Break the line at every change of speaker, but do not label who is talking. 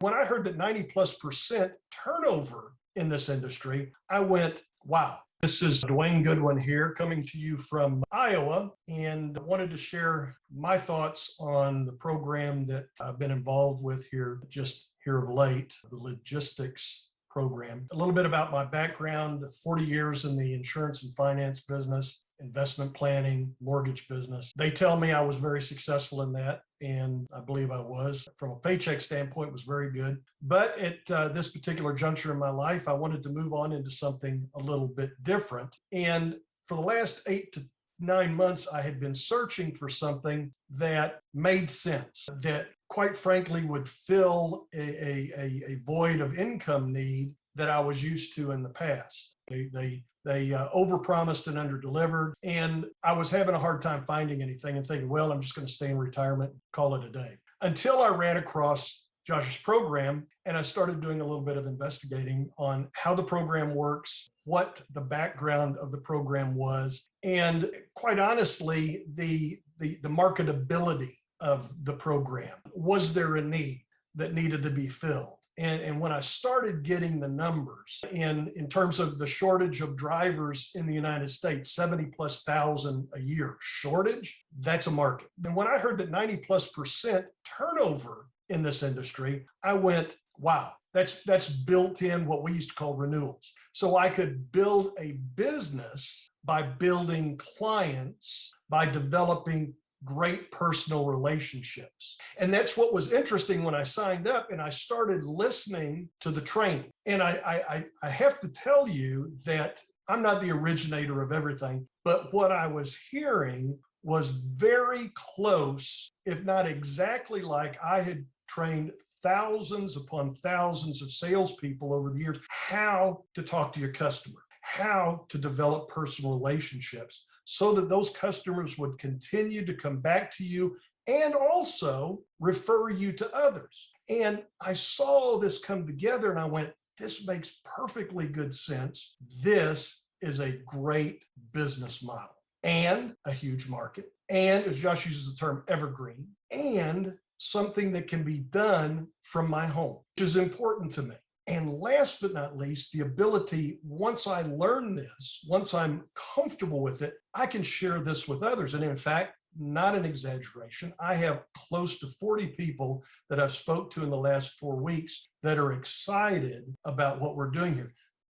When I heard that 90+% turnover in this industry, I went, wow. This is Dwayne Goodwin here, coming to you from Iowa, and wanted to share my thoughts on the program that I've been involved with here of late, the logistics program. A little bit about my background: 40 years in the insurance and finance business, investment planning, mortgage business. They tell me I was very successful in that, and I believe I was. From a paycheck standpoint, it was very good. But at this particular juncture in my life, I wanted to move on into something a little bit different. And for the last 8 to 9 months, I had been searching for something that made sense, that quite frankly would fill a void of income need that I was used to in the past. They overpromised and underdelivered, and I was having a hard time finding anything and thinking, well, I'm just going to stay in retirement and call it a day. Until I ran across Josh's program, and I started doing a little bit of investigating on how the program works, what the background of the program was, and quite honestly, the marketability of the program. Was there a need that needed to be filled? And when I started getting the numbers in terms of the shortage of drivers in the United States, 70,000+ a year shortage, that's a market. And when I heard that 90+% turnover in this industry, I went, wow, that's built in what we used to call renewals. So I could build a business by building clients, by developing great personal relationships. And that's what was interesting when I signed up and I started listening to the training. And I have to tell you that I'm not the originator of everything, but what I was hearing was very close, if not exactly like I had trained thousands upon thousands of salespeople over the years, how to talk to your customer, how to develop personal relationships, so that those customers would continue to come back to you and also refer you to others. And I saw this come together and I went, this makes perfectly good sense. This is a great business model and a huge market. And as Josh uses the term, evergreen, and something that can be done from my home, which is important to me. And last but not least, the ability, once I learn this, once I'm comfortable with it, I can share this with others. And in fact, not an exaggeration, I have close to 40 people that I've spoke to in the last 4 weeks that are excited about what we're doing here.